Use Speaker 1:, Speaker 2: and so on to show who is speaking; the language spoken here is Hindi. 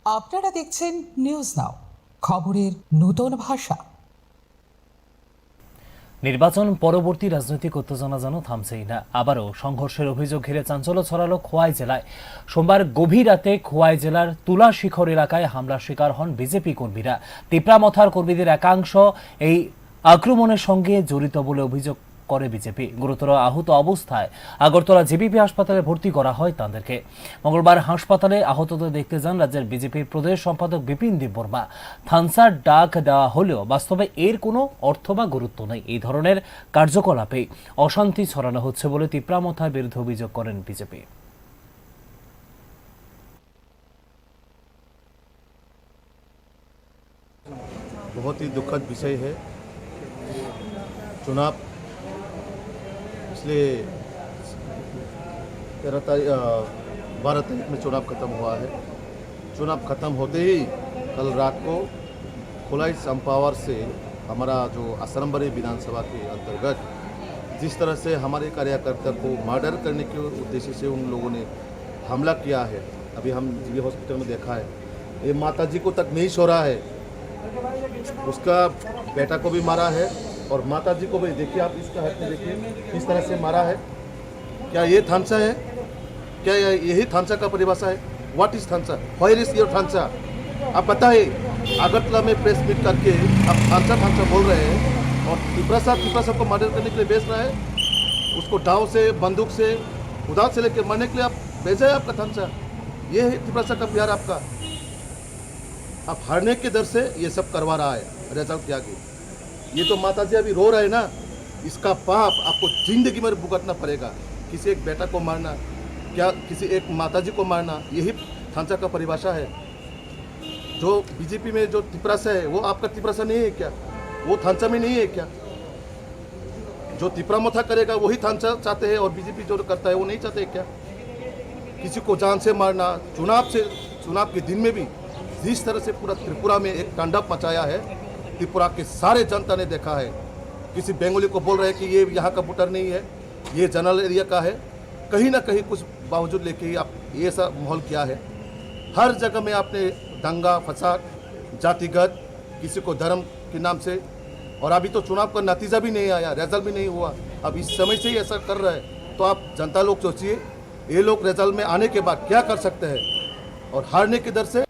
Speaker 1: আপনারা দেখছেন নিউজ নাও, খবরের নতুন ভাষা।
Speaker 2: নির্বাচন পরবর্তী রাজনৈতিক উত্তেজনা যেন থামছেই না। আবারও সংঘর্ষের অভিযোগ ঘিরে চাঞ্চল্য ছড়ালো খোয়াই জেলায়। সোমবার গভীর রাতে খোয়াই জেলার তুলা শিখর এলাকায় হামলার শিকার হন বিজেপি কর্মীরা। তিপ্রামথার কর্মীদের একাংশ এই আক্রমণের সঙ্গে জড়িত বলে অভিযোগ করে বিজেপি। গুরুতর আহত অবস্থায় আগরতলা জেবিপি হাসপাতালে ভর্তি করা হয় তাদেরকে। মঙ্গলবার হাসপাতালে আহতদের দেখতে যান রাজ্যের বিজেপির প্রদেশ সম্পাদক বিপিন দেববর্মা। থানসার ডাক দেওয়া হলেও বাস্তবে এর কোনো অর্থ বা গুরুত্ব নেই। এই ধরনের কার্যকলাপে অশান্তি ছড়ানো হচ্ছে বলে তিপ্রামথার বিরুদ্ধে অভিযোগ করেন বিজেপি।
Speaker 3: बहुत ही दुखद विषय है। चुनाव पिछले 12 तारीख में चुनाव खत्म हुआ है। चुनाव खत्म होते ही कल रात को खुलाई संपावर से हमारा जो असरम्बरी विधानसभा के अंतर्गत जिस तरह से हमारे कार्यकर्ता को मर्डर करने के उद्देश्य से उन लोगों ने हमला किया है, अभी हम जीबी हॉस्पिटल में देखा है। ये माता जी को तक नहीं सो रहा है, उसका बेटा को भी मारा है और माता जी को भी। देखिए आप इसका हाथ में देखिए किस तरह से मारा है। क्या ये थानसा है? क्या यही थानसा का परिभाषा है? What is Thansa? Where is your Thansa? आप बताइए। अगरतला में प्रेस मीट करके आप थानसा थानसा बोल रहे हैं और तिपरा साहब को मर्डर करने के लिए बेच रहा है। उसको डाव से, बंदूक से, उदाव से लेकर मरने के लिए आप भेजा है आपका थानसा। ये है तिपरा साहब का प्यार आपका। आप हारने के डर से ये सब करवा रहा है रिजल्ट के आगे। ये तो माता जी अभी रो रहे हैं ना, इसका पाप आपको जिंदगी में भुगतना पड़ेगा। किसी एक बेटा को मारना, क्या किसी एक माता जी को मारना, यही थानसा का परिभाषा है। जो बीजेपी में जो तिपरासा है वो आपका तिपरासा नहीं है क्या? वो थानसा में नहीं है क्या? जो तिपरामथा करेगा वही थानसा चाहते हैं और बीजेपी जो करता है वो नहीं चाहते क्या? किसी को जान से मारना, चुनाव के दिन में भी जिस तरह से पूरा त्रिपुरा में एक तांडव मचाया है, त्रिपुरा के सारे जनता ने देखा है। किसी बंगाली को बोल रहे हैं कि ये यहाँ का वोटर नहीं है, ये जनरल एरिया का है। कहीं ना कहीं कुछ बावजूद लेके ही आप ये सब माहौल किया है। हर जगह में आपने दंगा फसाद, जातिगत, किसी को धर्म के नाम से। और अभी तो चुनाव का नतीजा भी नहीं आया, रिजल्ट भी नहीं हुआ। अब इस समय से ही ऐसा कर रहे हैं तो आप जनता लोग सोचिए, ये लोग रिजल्ट में आने के बाद क्या कर सकते हैं। और हारने के डर से